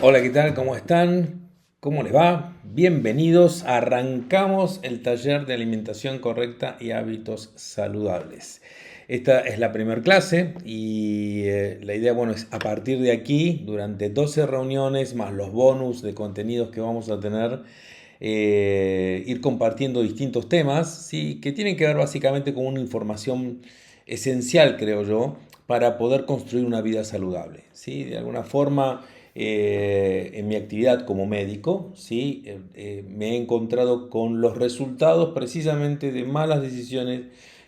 Hola, ¿qué tal? ¿Cómo están? ¿Cómo les va? Bienvenidos. Arrancamos el taller de alimentación correcta y hábitos saludables. Esta es la primera clase y la idea, bueno, es a partir de aquí, durante 12 reuniones, más los bonus de contenidos que vamos a tener, ir compartiendo distintos temas, ¿sí? Que tienen que ver básicamente con una información esencial, creo yo, para poder construir una vida saludable, ¿sí? De alguna forma, en mi actividad como médico, ¿sí? Me he encontrado con los resultados precisamente de malas decisiones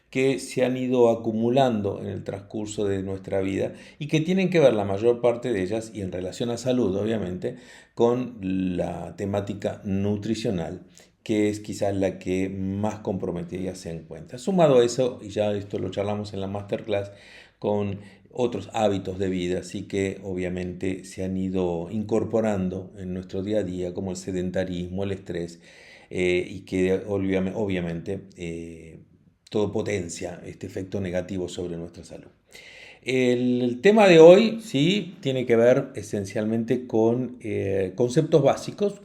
que se han ido acumulando en el transcurso de nuestra vida y que tienen que ver la mayor parte de ellas, y en relación a salud obviamente, con la temática nutricional, que es quizás la que más comprometida se encuentra. Sumado a eso, y ya esto lo charlamos en la masterclass, con otros hábitos de vida, así que obviamente se han ido incorporando en nuestro día a día, como el sedentarismo, el estrés, y que obviamente todo potencia este efecto negativo sobre nuestra salud. El tema de hoy, sí, tiene que ver esencialmente con conceptos básicos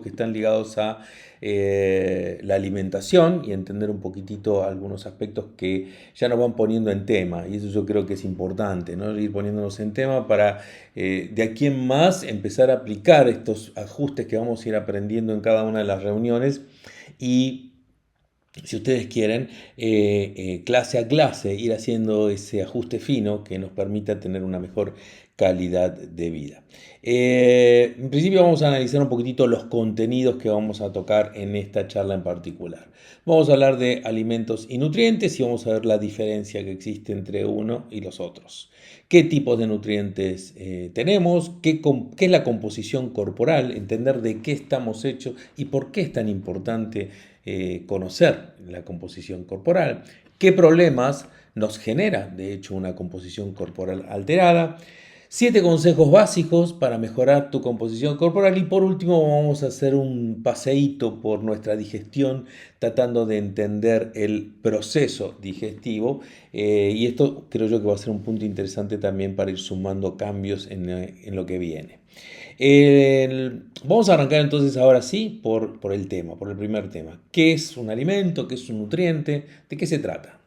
que están ligados a la alimentación y entender un poquitito algunos aspectos que ya nos van poniendo en tema. Y eso yo creo que es importante, ¿no? Ir poniéndonos en tema para de aquí en más empezar a aplicar estos ajustes que vamos a ir aprendiendo en cada una de las reuniones y, si ustedes quieren, clase a clase, ir haciendo ese ajuste fino que nos permita tener una mejor calidad de vida. En principio vamos a analizar un poquitito los contenidos que vamos a tocar en esta charla en particular. Vamos a hablar de alimentos y nutrientes y vamos a ver la diferencia que existe entre uno y los otros. ¿Qué tipos de nutrientes tenemos? ¿Qué es la composición corporal? Entender de qué estamos hechos y por qué es tan importante conocer la composición corporal, qué problemas nos genera, de hecho, una composición corporal alterada, 7 consejos básicos para mejorar tu composición corporal y por último vamos a hacer un paseíto por nuestra digestión tratando de entender el proceso digestivo, y esto creo yo que va a ser un punto interesante también para ir sumando cambios en lo que viene. Vamos a arrancar entonces ahora sí por el tema, por el primer tema. ¿Qué es un alimento? ¿Qué es un nutriente? ¿De qué se trata?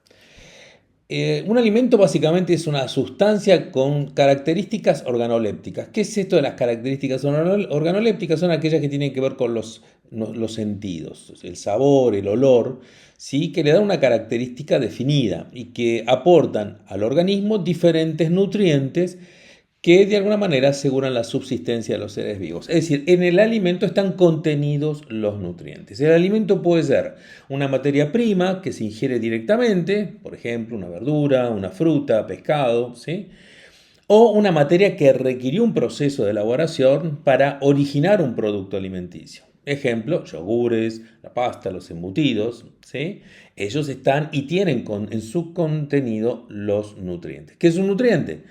Un alimento básicamente es una sustancia con características organolépticas. ¿Qué es esto de las características organolépticas? Son aquellas que tienen que ver con los sentidos, el sabor, el olor, ¿sí? Que le dan una característica definida y que aportan al organismo diferentes nutrientes que de alguna manera aseguran la subsistencia de los seres vivos. Es decir, en el alimento están contenidos los nutrientes. El alimento puede ser una materia prima que se ingiere directamente, por ejemplo, una verdura, una fruta, pescado, ¿sí? O una materia que requirió un proceso de elaboración para originar un producto alimenticio. Ejemplo, yogures, la pasta, los embutidos, ¿sí? Ellos están y tienen en su contenido los nutrientes. ¿Qué es un nutriente?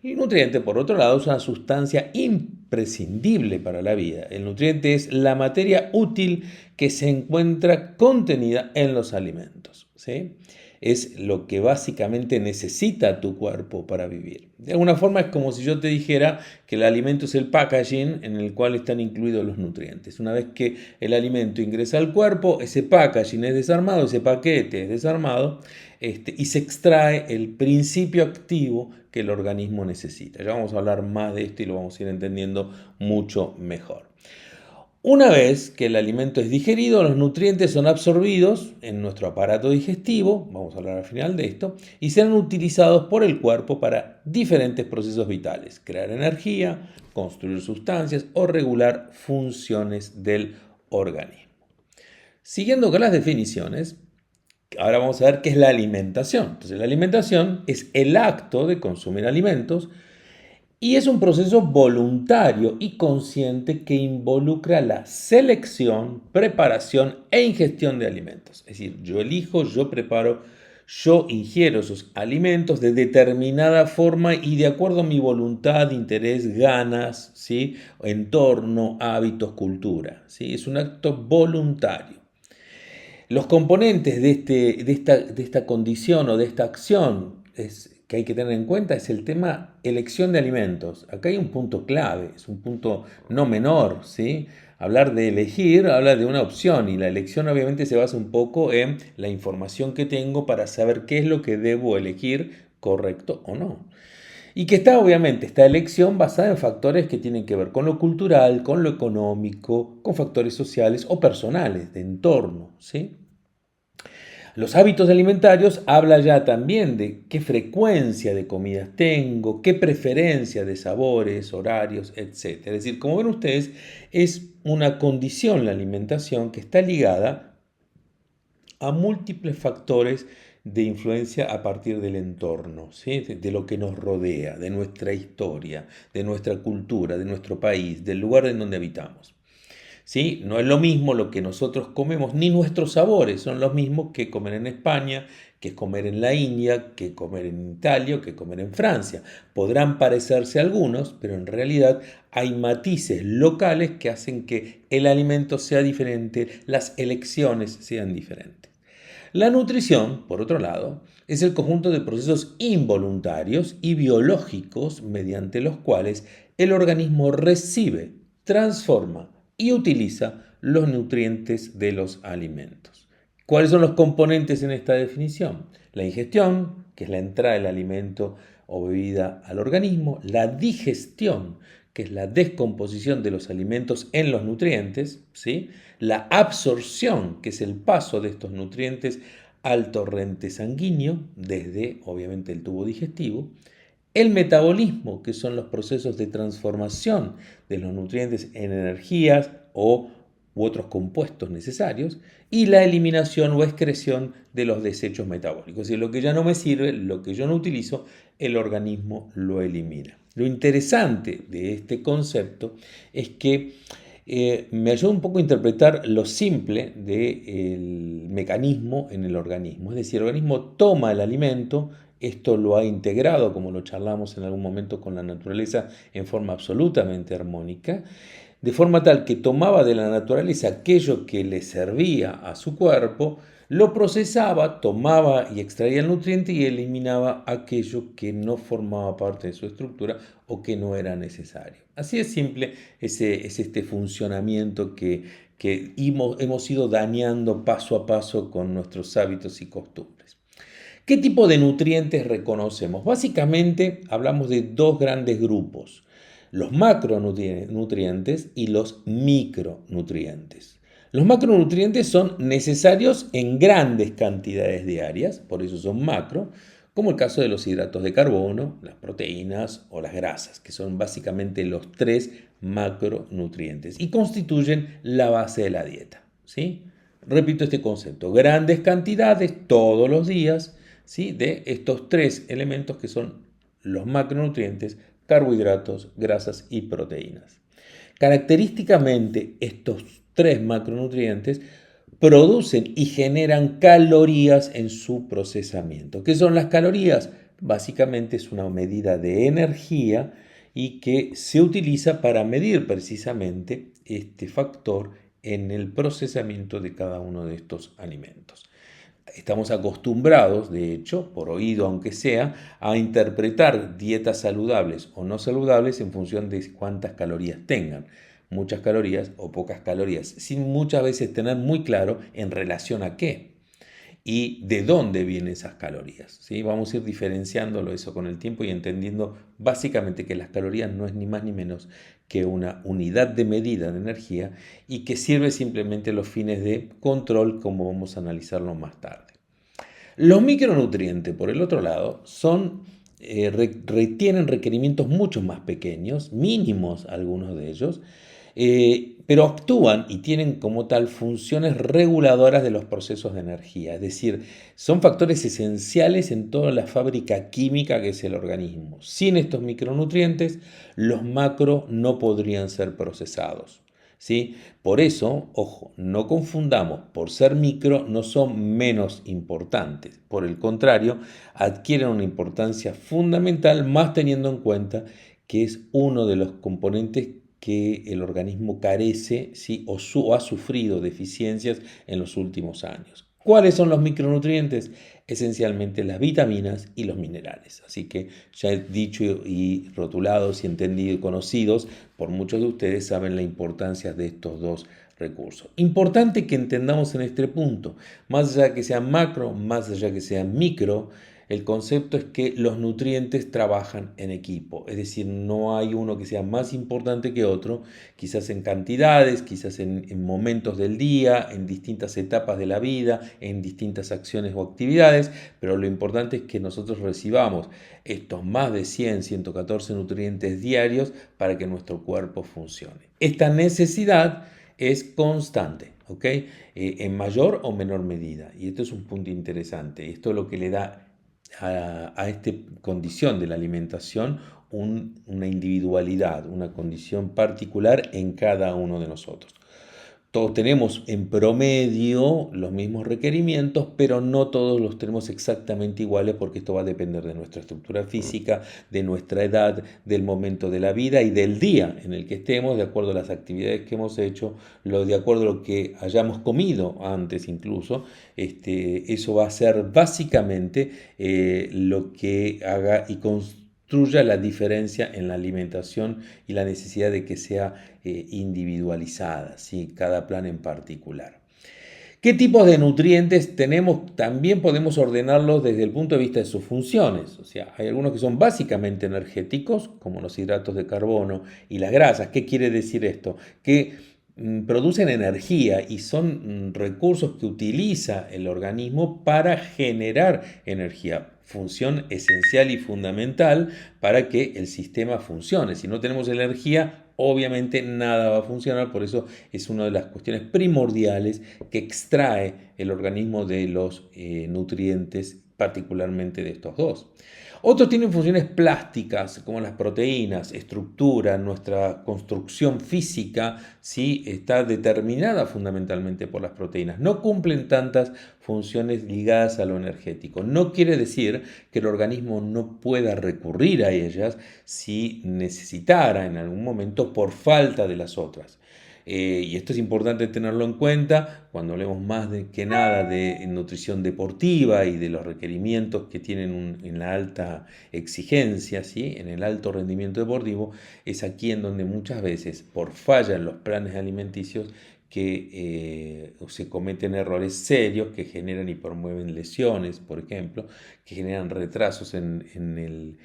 El nutriente, por otro lado, es una sustancia imprescindible para la vida. El nutriente es la materia útil que se encuentra contenida en los alimentos, ¿sí? Es lo que básicamente necesita tu cuerpo para vivir. De alguna forma es como si yo te dijera que el alimento es el packaging en el cual están incluidos los nutrientes. Una vez que el alimento ingresa al cuerpo, ese packaging es desarmado, ese paquete es desarmado, y se extrae el principio activo que el organismo necesita. Ya vamos a hablar más de esto y lo vamos a ir entendiendo mucho mejor. Una vez que el alimento es digerido, los nutrientes son absorbidos en nuestro aparato digestivo, vamos a hablar al final de esto, y serán utilizados por el cuerpo para diferentes procesos vitales: crear energía, construir sustancias o regular funciones del organismo. Siguiendo con las definiciones, ahora vamos a ver qué es la alimentación. Entonces, la alimentación es el acto de consumir alimentos y es un proceso voluntario y consciente que involucra la selección, preparación e ingestión de alimentos. Es decir, yo elijo, yo preparo, yo ingiero esos alimentos de determinada forma y de acuerdo a mi voluntad, interés, ganas, ¿sí? Entorno, hábitos, cultura, ¿sí? Es un acto voluntario. Los componentes de esta condición o de esta acción que hay que tener en cuenta es el tema elección de alimentos. Acá hay un punto clave, es un punto no menor, ¿sí? Hablar de elegir habla de una opción y la elección obviamente se basa un poco en la información que tengo para saber qué es lo que debo elegir, correcto o no. Y que está obviamente esta elección basada en factores que tienen que ver con lo cultural, con lo económico, con factores sociales o personales, de entorno, ¿sí? Los hábitos alimentarios habla ya también de qué frecuencia de comidas tengo, qué preferencia de sabores, horarios, etc. Es decir, como ven ustedes, es una condición la alimentación que está ligada a múltiples factores de influencia a partir del entorno, ¿sí? De lo que nos rodea, de nuestra historia, de nuestra cultura, de nuestro país, del lugar en donde habitamos. ¿Sí? No es lo mismo lo que nosotros comemos, ni nuestros sabores son los mismos que comer en España, que comer en la India, que comer en Italia o que comer en Francia. Podrán parecerse algunos, pero en realidad hay matices locales que hacen que el alimento sea diferente, las elecciones sean diferentes. La nutrición, por otro lado, es el conjunto de procesos involuntarios y biológicos mediante los cuales el organismo recibe, transforma y utiliza los nutrientes de los alimentos. ¿Cuáles son los componentes en esta definición? La ingestión, que es la entrada del alimento o bebida al organismo, la digestión, que es la descomposición de los alimentos en los nutrientes, ¿sí? La absorción, que es el paso de estos nutrientes al torrente sanguíneo, desde obviamente el tubo digestivo, el metabolismo, que son los procesos de transformación de los nutrientes en energías u otros compuestos necesarios, y la eliminación o excreción de los desechos metabólicos. Es decir, lo que ya no me sirve, lo que yo no utilizo, el organismo lo elimina. Lo interesante de este concepto es que me ayuda un poco a interpretar lo simple del mecanismo en el organismo. Es decir, el organismo toma el alimento, esto lo ha integrado, como lo charlamos en algún momento con la naturaleza, en forma absolutamente armónica, de forma tal que tomaba de la naturaleza aquello que le servía a su cuerpo, lo procesaba, tomaba y extraía el nutriente y eliminaba aquello que no formaba parte de su estructura o que no era necesario. Así de simple es este funcionamiento que hemos ido dañando paso a paso con nuestros hábitos y costumbres. ¿Qué tipo de nutrientes reconocemos? Básicamente hablamos de dos grandes grupos, los macronutrientes y los micronutrientes. Los macronutrientes son necesarios en grandes cantidades diarias, por eso son macro, como el caso de los hidratos de carbono, las proteínas o las grasas, que son básicamente los tres macronutrientes y constituyen la base de la dieta, ¿sí? Repito este concepto, grandes cantidades todos los días, ¿sí? De estos tres elementos que son los macronutrientes, carbohidratos, grasas y proteínas. Característicamente, estos tres macronutrientes producen y generan calorías en su procesamiento. ¿Qué son las calorías? Básicamente es una medida de energía y que se utiliza para medir precisamente este factor en el procesamiento de cada uno de estos alimentos. Estamos acostumbrados, de hecho, por oído aunque sea, a interpretar dietas saludables o no saludables en función de cuántas calorías tengan, muchas calorías o pocas calorías, sin muchas veces tener muy claro en relación a qué y de dónde vienen esas calorías, ¿sí? Vamos a ir diferenciándolo eso con el tiempo y entendiendo básicamente que las calorías no es ni más ni menos que una unidad de medida de energía y que sirve simplemente a los fines de control, como vamos a analizarlo más tarde. Los micronutrientes, por el otro lado, tienen requerimientos mucho más pequeños, mínimos algunos de ellos, pero actúan y tienen como tal funciones reguladoras de los procesos de energía. Es decir, son factores esenciales en toda la fábrica química que es el organismo. Sin estos micronutrientes, los macros no podrían ser procesados, ¿sí? Por eso, ojo, no confundamos, por ser micro no son menos importantes. Por el contrario, adquieren una importancia fundamental, más teniendo en cuenta que es uno de los componentes que el organismo carece, ¿sí? o ha sufrido deficiencias en los últimos años. ¿Cuáles son los micronutrientes? Esencialmente las vitaminas y los minerales. Así que ya he dicho y rotulados y entendidos y conocidos por muchos de ustedes saben la importancia de estos dos recursos. Importante que entendamos en este punto, más allá que sean macro, más allá que sean micro, el concepto es que los nutrientes trabajan en equipo, es decir, no hay uno que sea más importante que otro, quizás en cantidades, quizás en momentos del día, en distintas etapas de la vida, en distintas acciones o actividades, pero lo importante es que nosotros recibamos estos más de 114 nutrientes diarios para que nuestro cuerpo funcione. Esta necesidad es constante, ¿ok? En mayor o menor medida. Y esto es un punto interesante. Esto es lo que le da a esta condición de la alimentación una individualidad, una condición particular en cada uno de nosotros. Todos tenemos en promedio los mismos requerimientos, pero no todos los tenemos exactamente iguales porque esto va a depender de nuestra estructura física, de nuestra edad, del momento de la vida y del día en el que estemos, de acuerdo a las actividades que hemos hecho, de acuerdo a lo que hayamos comido antes incluso. Eso va a ser básicamente lo que haga y construya la diferencia en la alimentación y la necesidad de que sea individualizada, ¿sí? Cada plan en particular. ¿Qué tipos de nutrientes tenemos? También podemos ordenarlos desde el punto de vista de sus funciones. O sea, hay algunos que son básicamente energéticos, como los hidratos de carbono y las grasas. ¿Qué quiere decir esto? Que producen energía y son recursos que utiliza el organismo para generar energía. Función esencial y fundamental para que el sistema funcione. Si no tenemos energía, obviamente nada va a funcionar, por eso es una de las cuestiones primordiales que extrae el organismo de los nutrientes, particularmente de estos dos. Otros tienen funciones plásticas, como las proteínas, estructura, nuestra construcción física, ¿sí? Está determinada fundamentalmente por las proteínas. No cumplen tantas funciones ligadas a lo energético. No quiere decir que el organismo no pueda recurrir a ellas si necesitara en algún momento por falta de las otras. Y esto es importante tenerlo en cuenta cuando hablemos más que nada de nutrición deportiva y de los requerimientos que tienen en la alta exigencia, ¿sí? En el alto rendimiento deportivo, es aquí en donde muchas veces por falla en los planes alimenticios que se cometen errores serios que generan y promueven lesiones, por ejemplo, que generan retrasos en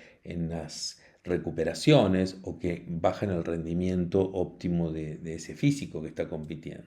las recuperaciones o que bajan el rendimiento óptimo de ese físico que está compitiendo.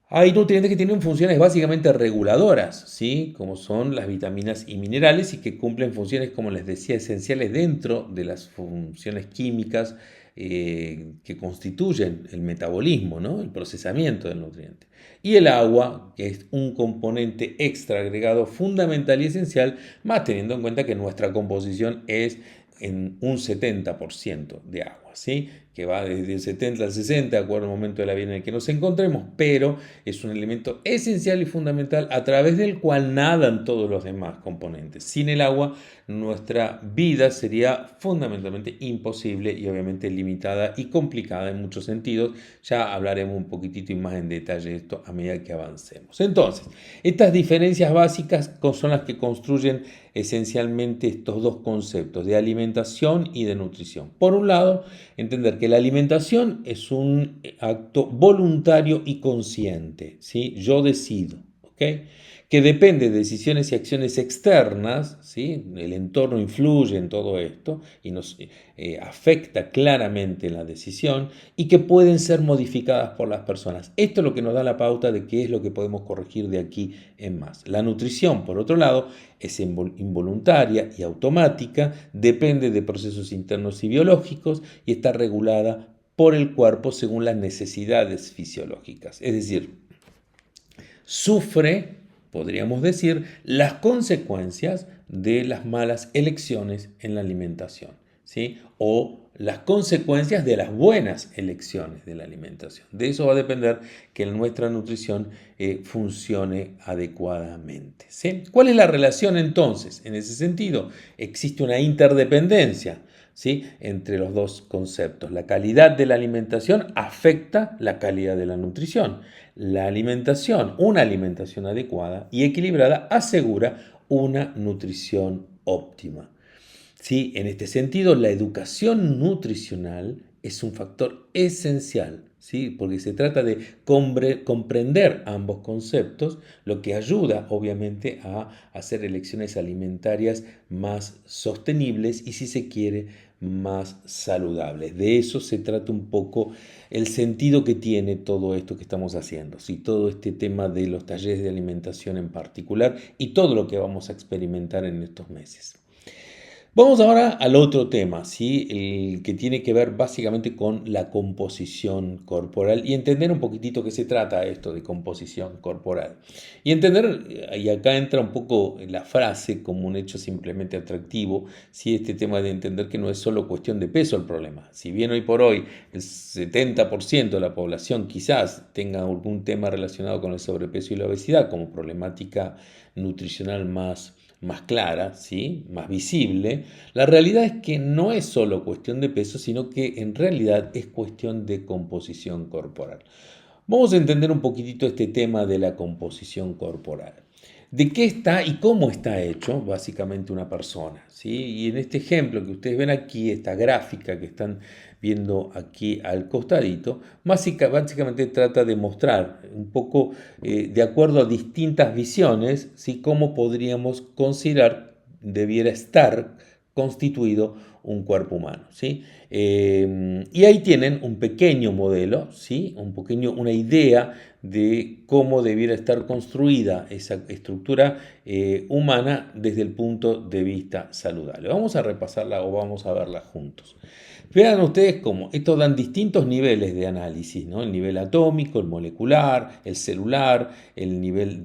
Hay nutrientes que tienen funciones básicamente reguladoras, ¿sí? Como son las vitaminas y minerales y que cumplen funciones, como les decía, esenciales dentro de las funciones químicas que constituyen el metabolismo, ¿no? El procesamiento del nutriente. Y el agua, que es un componente extra agregado fundamental y esencial, más teniendo en cuenta que nuestra composición es en un 70% de agua, ¿sí? Que va desde el 70 al 60, de acuerdo al momento de la vida en el que nos encontremos, pero es un elemento esencial y fundamental a través del cual nadan todos los demás componentes. Sin el agua, nuestra vida sería fundamentalmente imposible y obviamente limitada y complicada en muchos sentidos. Ya hablaremos un poquitito y más en detalle de esto a medida que avancemos. Entonces, estas diferencias básicas son las que construyen esencialmente estos dos conceptos de alimentación y de nutrición. Por un lado, entender que la alimentación es un acto voluntario y consciente, ¿sí? Yo decido, ¿ok? Que depende de decisiones y acciones externas, ¿sí? El entorno influye en todo esto y nos afecta claramente la decisión y que pueden ser modificadas por las personas. Esto es lo que nos da la pauta de qué es lo que podemos corregir de aquí en más. La nutrición, por otro lado, es involuntaria y automática, depende de procesos internos y biológicos y está regulada por el cuerpo según las necesidades fisiológicas. Es decir, sufre, podríamos decir, las consecuencias de las malas elecciones en la alimentación, ¿sí? O las consecuencias de las buenas elecciones de la alimentación. De eso va a depender que nuestra nutrición funcione adecuadamente, ¿sí? ¿Cuál es la relación entonces? En ese sentido, existe una interdependencia, ¿sí? Entre los dos conceptos. La calidad de la alimentación afecta la calidad de la nutrición. La alimentación, una alimentación adecuada y equilibrada asegura una nutrición óptima. ¿Sí? En este sentido, la educación nutricional es un factor esencial, ¿sí? Porque se trata de comprender ambos conceptos, lo que ayuda obviamente a hacer elecciones alimentarias más sostenibles y, si se quiere, más saludables. De eso se trata un poco el sentido que tiene todo esto que estamos haciendo, ¿sí? Todo este tema de los talleres de alimentación en particular y todo lo que vamos a experimentar en estos meses. Vamos ahora al otro tema, ¿sí? El que tiene que ver básicamente con la composición corporal y entender un poquitito qué se trata esto de composición corporal. Y entender, y acá entra un poco la frase como un hecho simplemente atractivo, ¿sí? Este tema de entender que no es solo cuestión de peso el problema. Si bien hoy por hoy el 70% de la población quizás tenga algún tema relacionado con el sobrepeso y la obesidad como problemática nutricional más clara, ¿sí? Más visible, la realidad es que no es solo cuestión de peso, sino que en realidad es cuestión de composición corporal. Vamos a entender un poquitito este tema de la composición corporal. ¿De qué está y cómo está hecho básicamente una persona? ¿Sí? Y en este ejemplo que ustedes ven aquí, esta gráfica que están viendo aquí al costadito, básicamente trata de mostrar un poco, de acuerdo a distintas visiones, ¿sí? Cómo podríamos considerar debiera estar constituido un cuerpo humano, ¿sí? Y ahí tienen un pequeño modelo, ¿sí? Una idea de cómo debiera estar construida esa estructura humana desde el punto de vista saludable. Vamos a repasarla o vamos a verla juntos. Vean ustedes cómo estos dan distintos niveles de análisis, ¿no? El nivel atómico, el molecular, el celular, el nivel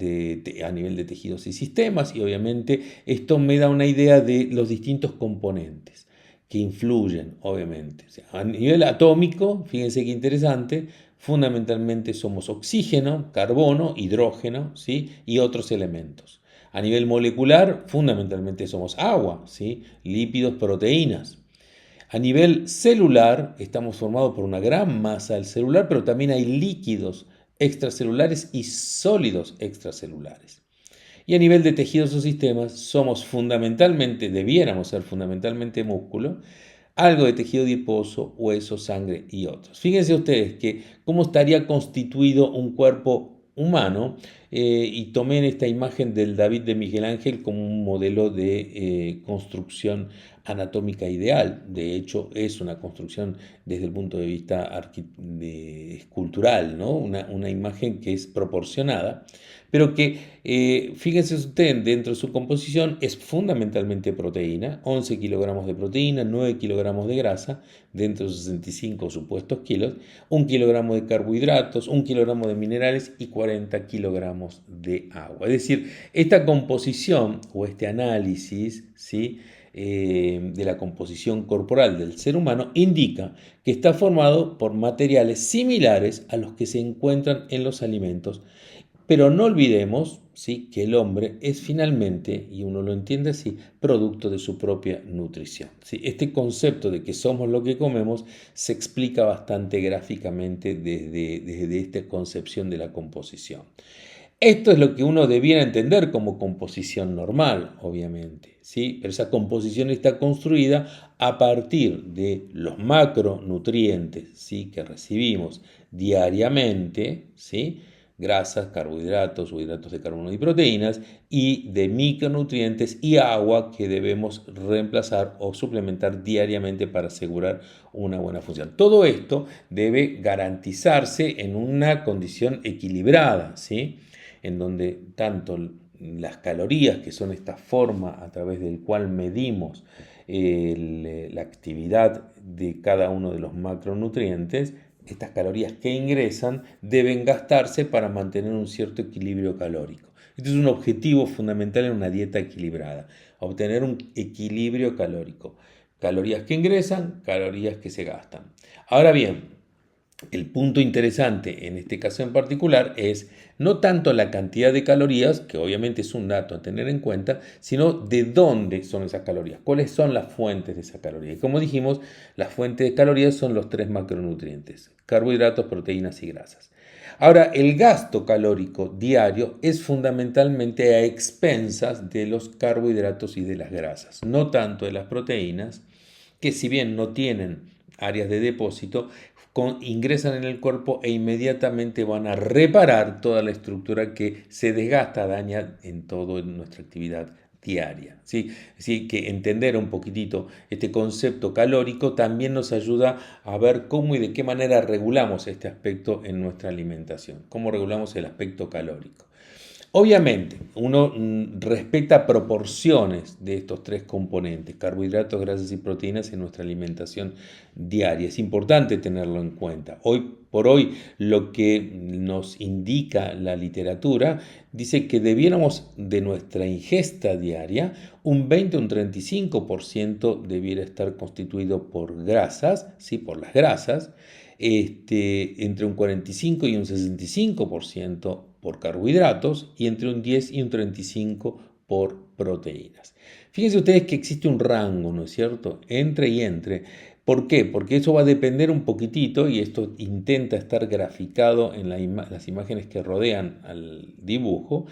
a nivel de tejidos y sistemas, y obviamente esto me da una idea de los distintos componentes que influyen, obviamente. O sea, a nivel atómico, fíjense qué interesante, fundamentalmente somos oxígeno, carbono, hidrógeno, ¿sí? Y otros elementos. A nivel molecular, fundamentalmente somos agua, ¿sí? Lípidos, proteínas. A nivel celular, estamos formados por una gran masa del celular, pero también hay líquidos extracelulares y sólidos extracelulares. Y a nivel de tejidos o sistemas, somos fundamentalmente, debiéramos ser fundamentalmente músculo, algo de tejido adiposo, hueso, sangre y otros. Fíjense ustedes que cómo estaría constituido un cuerpo humano, y tomé en esta imagen del David de Miguel Ángel como un modelo de construcción anatómica ideal. De hecho, es una construcción desde el punto de vista escultural, ¿no? Una imagen que es proporcionada, pero que, fíjense ustedes, dentro de su composición es fundamentalmente proteína, 11 kilogramos de proteína, 9 kilogramos de grasa, dentro de 65 supuestos kilos, 1 kilogramo de carbohidratos, 1 kilogramo de minerales y 40 kilogramos de agua. Es decir, esta composición o este análisis, ¿sí? De la composición corporal del ser humano indica que está formado por materiales similares a los que se encuentran en los alimentos. Pero no olvidemos, ¿sí? Que el hombre es finalmente, y uno lo entiende así, producto de su propia nutrición, ¿sí? Este concepto de que somos lo que comemos se explica bastante gráficamente desde esta concepción de la composición. Esto es lo que uno debiera entender como composición normal, obviamente, ¿sí? Pero esa composición está construida a partir de los macronutrientes, ¿sí? Que recibimos diariamente, ¿sí? Grasas, carbohidratos, hidratos de carbono y proteínas, y de micronutrientes y agua que debemos reemplazar o suplementar diariamente para asegurar una buena función. Todo esto debe garantizarse en una condición equilibrada, ¿sí? En donde tanto las calorías, que son esta forma a través del cual medimos la actividad de cada uno de los macronutrientes, estas calorías que ingresan deben gastarse para mantener un cierto equilibrio calórico. Este es un objetivo fundamental en una dieta equilibrada, obtener un equilibrio calórico. Calorías que ingresan, calorías que se gastan. Ahora bien, El punto interesante en este caso en particular es no tanto la cantidad de calorías, que obviamente es un dato a tener en cuenta, sino de dónde son esas calorías, cuáles son las fuentes de esa caloría. Y como dijimos, las fuentes de calorías son los tres macronutrientes: carbohidratos, proteínas y grasas. Ahora, el gasto calórico diario es fundamentalmente a expensas de los carbohidratos y de las grasas, no tanto de las proteínas, que si bien no tienen áreas de depósito, ingresan en el cuerpo e inmediatamente van a reparar toda la estructura que se desgasta, daña en toda nuestra actividad diaria. ¿Sí? Así que entender un poquitito este concepto calórico también nos ayuda a ver cómo y de qué manera regulamos este aspecto en nuestra alimentación, cómo regulamos el aspecto calórico. Obviamente, uno respeta proporciones de estos tres componentes: carbohidratos, grasas y proteínas, en nuestra alimentación diaria. Es importante tenerlo en cuenta. Hoy por hoy, lo que nos indica la literatura dice que debiéramos, de nuestra ingesta diaria, un 20 o un 35% debiera estar constituido por grasas, ¿sí? Por las grasas, entre un 45 y un 65% por carbohidratos, y entre un 10 y un 35% por proteínas. Fíjense ustedes que existe un rango, ¿no es cierto? Entre y entre. ¿Por qué? Porque eso va a depender un poquitito, y esto intenta estar graficado en las imágenes que rodean al dibujo,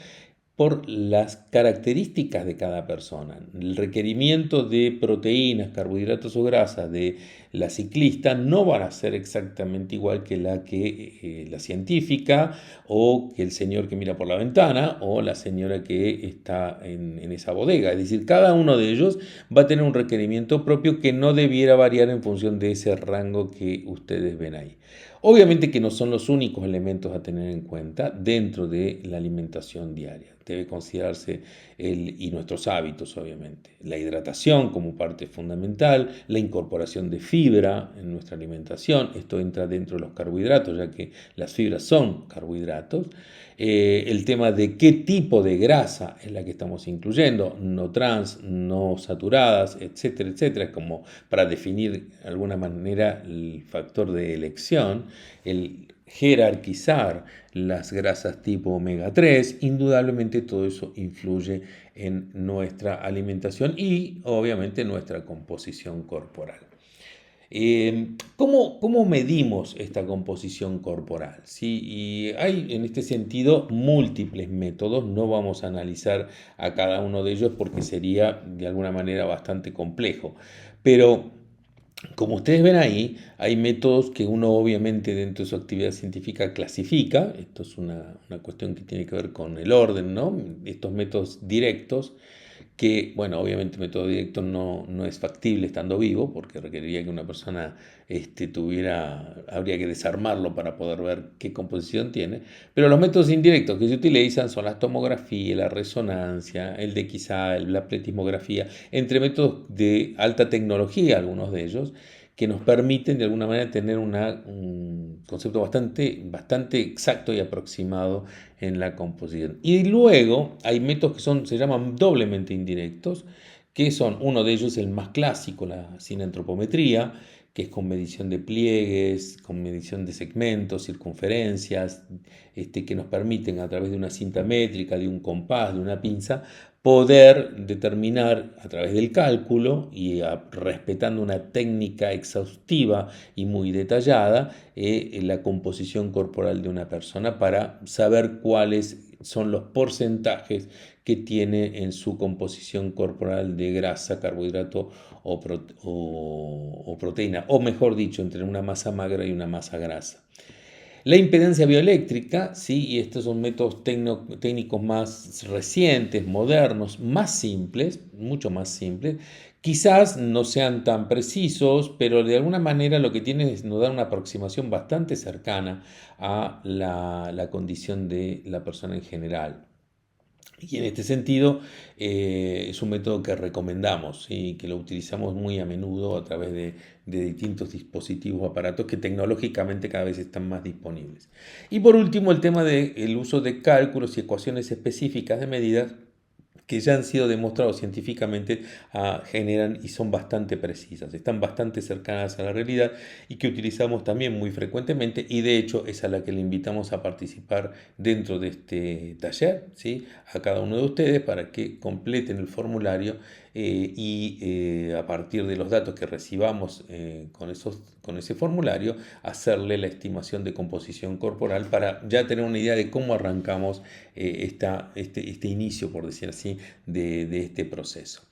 por las características de cada persona. El requerimiento de proteínas, carbohidratos o grasas de la ciclista no van a ser exactamente igual que la científica, o que el señor que mira por la ventana, o la señora que está en esa bodega. Es decir, cada uno de ellos va a tener un requerimiento propio que no debiera variar en función de ese rango que ustedes ven ahí. Obviamente que no son los únicos elementos a tener en cuenta dentro de la alimentación diaria. Debe considerarse y nuestros hábitos, obviamente. La hidratación como parte fundamental, la incorporación de fibra en nuestra alimentación. Esto entra dentro de los carbohidratos, ya que las fibras son carbohidratos. El tema de qué tipo de grasa es la que estamos incluyendo: no trans, no saturadas, etcétera, etcétera, como para definir de alguna manera el factor de elección. El jerarquizar las grasas tipo omega 3, indudablemente todo eso influye en nuestra alimentación y obviamente nuestra composición corporal. ¿Cómo medimos esta composición corporal? ¿Sí? Y hay en este sentido múltiples métodos. No vamos a analizar a cada uno de ellos porque sería de alguna manera bastante complejo. Pero como ustedes ven ahí, hay métodos que uno obviamente dentro de su actividad científica clasifica. Esto es una cuestión que tiene que ver con el orden, ¿no? Estos métodos directos, que, bueno, obviamente el método directo no es factible estando vivo, porque requeriría que una persona habría que desarmarlo para poder ver qué composición tiene. Pero los métodos indirectos que se utilizan son la tomografía, la resonancia, el DXA, la pletismografía, entre métodos de alta tecnología, algunos de ellos, que nos permiten de alguna manera tener un concepto bastante exacto y aproximado en la composición. Y luego hay métodos que se llaman doblemente indirectos, que son, uno de ellos el más clásico, la cinantropometría, que es con medición de pliegues, con medición de segmentos, circunferencias, que nos permiten, a través de una cinta métrica, de un compás, de una pinza, poder determinar a través del cálculo y respetando una técnica exhaustiva y muy detallada, la composición corporal de una persona, para saber cuáles son los porcentajes que tiene en su composición corporal de grasa, carbohidrato o proteína, o mejor dicho, entre una masa magra y una masa grasa. La impedancia bioeléctrica, ¿sí? Y estos son métodos técnicos más recientes, modernos, más simples, mucho más simples. Quizás no sean tan precisos, pero de alguna manera lo que tienen es nos dar una aproximación bastante cercana a la condición de la persona en general. Y en este sentido, es un método que recomendamos y que lo utilizamos muy a menudo a través de distintos dispositivos, aparatos que tecnológicamente cada vez están más disponibles. Y por último, el tema del uso de cálculos y ecuaciones específicas de medidas, que ya han sido demostrados científicamente, generan y son bastante precisas, están bastante cercanas a la realidad y que utilizamos también muy frecuentemente, y de hecho es a la que le invitamos a participar dentro de este taller, ¿sí? A cada uno de ustedes para que completen el formulario, a partir de los datos que recibamos con ese formulario, hacerle la estimación de composición corporal para ya tener una idea de cómo arrancamos este inicio, por decir así, de este proceso.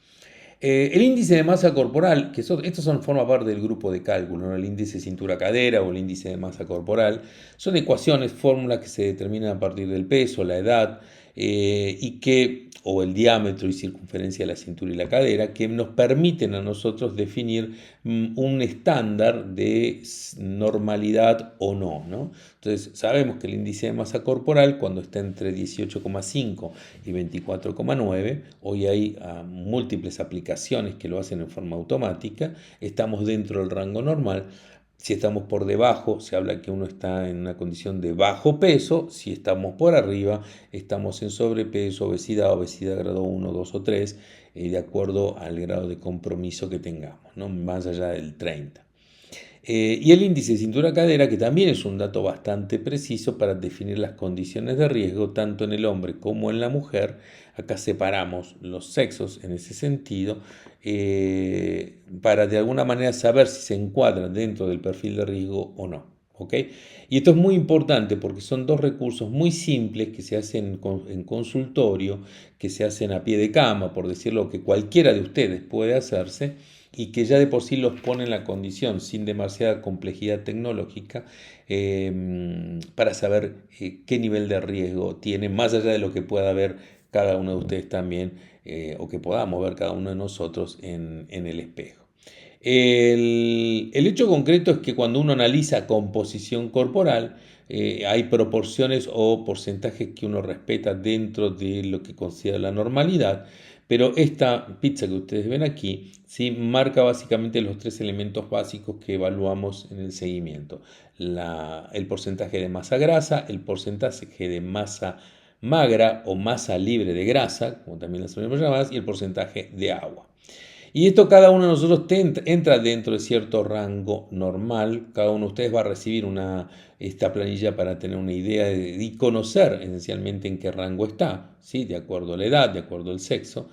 El índice de masa corporal, estos forma parte del grupo de cálculo, ¿no? El índice cintura-cadera o el índice de masa corporal, son ecuaciones, fórmulas que se determinan a partir del peso, la edad, o el diámetro y circunferencia de la cintura y la cadera, que nos permiten a nosotros definir un estándar de normalidad o no, ¿no? Entonces sabemos que el índice de masa corporal, cuando está entre 18,5 y 24,9, hoy hay múltiples aplicaciones que lo hacen en forma automática, estamos dentro del rango normal. Si estamos por debajo, se habla que uno está en una condición de bajo peso. Si estamos por arriba, estamos en sobrepeso, obesidad grado 1, 2 o 3, de acuerdo al grado de compromiso que tengamos, ¿no? Más allá del 30. Y el índice de cintura-cadera, que también es un dato bastante preciso para definir las condiciones de riesgo tanto en el hombre como en la mujer. Acá separamos los sexos en ese sentido, para de alguna manera saber si se encuadran dentro del perfil de riesgo o no. ¿Ok? Y esto es muy importante porque son dos recursos muy simples que se hacen en consultorio, que se hacen a pie de cama, por decirlo, que cualquiera de ustedes puede hacerse, y que ya de por sí los pone en la condición, sin demasiada complejidad tecnológica, para saber qué nivel de riesgo tiene, más allá de lo que pueda ver cada uno de ustedes también, o que podamos ver cada uno de nosotros en el espejo. El hecho concreto es que cuando uno analiza composición corporal, hay proporciones o porcentajes que uno respeta dentro de lo que considera la normalidad, pero esta pizza que ustedes ven aquí, ¿sí?, marca básicamente los tres elementos básicos que evaluamos en el seguimiento: el porcentaje de masa grasa, el porcentaje de masa magra o masa libre de grasa, como también las solemos llamar, y el porcentaje de agua. Y esto, cada uno de nosotros entra dentro de cierto rango normal. Cada uno de ustedes va a recibir esta planilla para tener una idea y conocer esencialmente en qué rango está, ¿sí?, de acuerdo a la edad, de acuerdo al sexo.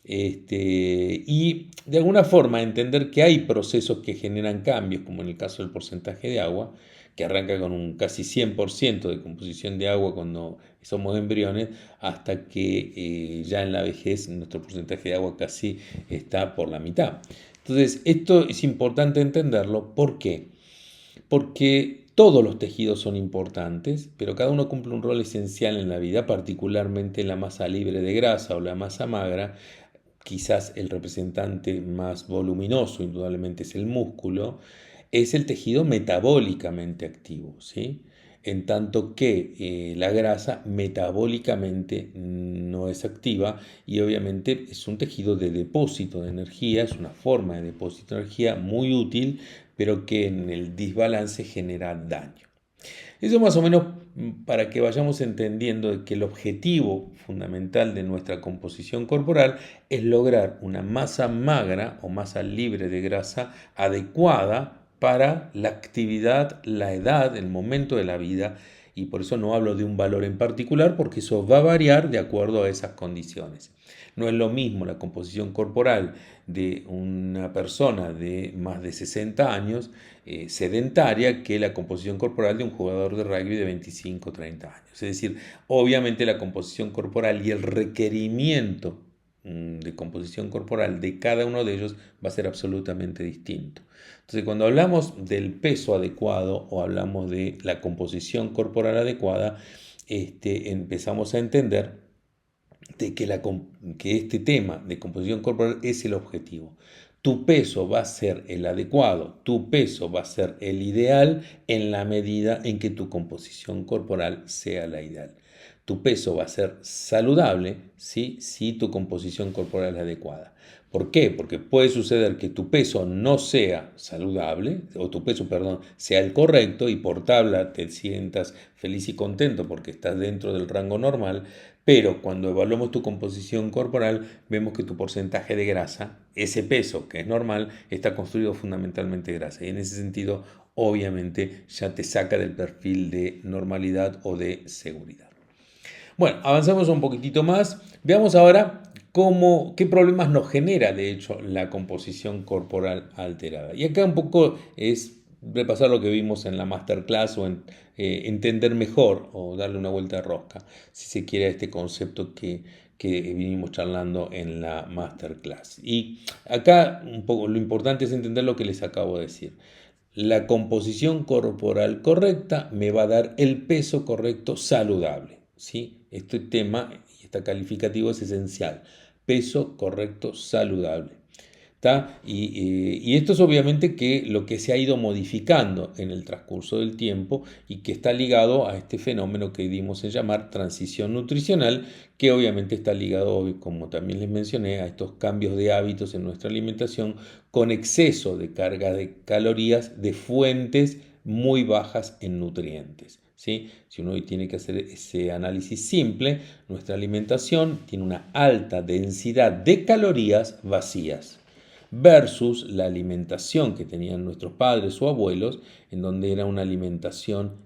Y de alguna forma entender que hay procesos que generan cambios, como en el caso del porcentaje de agua, que arranca con un casi 100% de composición de agua cuando somos embriones, hasta que ya en la vejez nuestro porcentaje de agua casi está por la mitad. Entonces, esto es importante entenderlo. ¿Por qué? Porque todos los tejidos son importantes, pero cada uno cumple un rol esencial en la vida, particularmente la masa libre de grasa o la masa magra. Quizás el representante más voluminoso, indudablemente, es el músculo. Es el tejido metabólicamente activo, ¿sí? En tanto que la grasa metabólicamente no es activa, y obviamente es un tejido de depósito de energía, es una forma de depósito de energía muy útil, pero que en el desbalance genera daño. Eso más o menos para que vayamos entendiendo que el objetivo fundamental de nuestra composición corporal es lograr una masa magra o masa libre de grasa adecuada para la actividad, la edad, el momento de la vida, y por eso no hablo de un valor en particular, porque eso va a variar de acuerdo a esas condiciones. No es lo mismo la composición corporal de una persona de más de 60 años sedentaria que la composición corporal de un jugador de rugby de 25 o 30 años. Es decir, obviamente la composición corporal y el requerimiento de composición corporal de cada uno de ellos va a ser absolutamente distinto. Entonces, cuando hablamos del peso adecuado o hablamos de la composición corporal adecuada, empezamos a entender que este tema de composición corporal es el objetivo. Tu peso va a ser el adecuado, tu peso va a ser el ideal en la medida en que tu composición corporal sea la ideal. Tu peso va a ser saludable, ¿sí?, si tu composición corporal es adecuada. ¿Por qué? Porque puede suceder que tu peso no sea saludable, o tu peso, perdón, sea el correcto, y por tabla te sientas feliz y contento porque estás dentro del rango normal, Pero cuando evaluamos tu composición corporal, vemos que tu porcentaje de grasa, ese peso que es normal, está construido fundamentalmente de grasa. Y en ese sentido, obviamente, ya te saca del perfil de normalidad o de seguridad. Bueno, avanzamos un poquitito más. Veamos ahora qué problemas nos genera, de hecho, la composición corporal alterada. Y acá un poco es repasar lo que vimos en la masterclass o entender mejor o darle una vuelta de rosca, si se quiere, a este concepto que vinimos charlando en la masterclass. Y acá un poco lo importante es entender lo que les acabo de decir. La composición corporal correcta me va a dar el peso correcto saludable. ¿Sí? Este tema y este calificativo es esencial. Peso correcto saludable. ¿Tá? Y esto es obviamente que lo que se ha ido modificando en el transcurso del tiempo y que está ligado a este fenómeno que dimos en llamar transición nutricional, que obviamente está ligado, como también les mencioné, a estos cambios de hábitos en nuestra alimentación con exceso de carga de calorías de fuentes muy bajas en nutrientes. ¿Sí? Si uno hoy tiene que hacer ese análisis simple, nuestra alimentación tiene una alta densidad de calorías vacías versus la alimentación que tenían nuestros padres o abuelos, en donde era una alimentación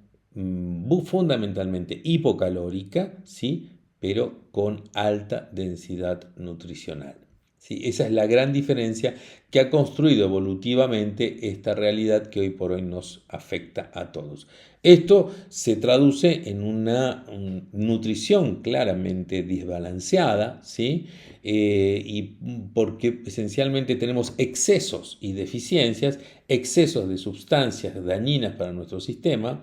fundamentalmente hipocalórica, ¿sí? Pero con alta densidad nutricional. ¿Sí? Esa es la gran diferencia que ha construido evolutivamente esta realidad que hoy por hoy nos afecta a todos. Esto se traduce en una nutrición claramente desbalanceada, ¿sí? Y porque esencialmente tenemos excesos y deficiencias, excesos de sustancias dañinas para nuestro sistema,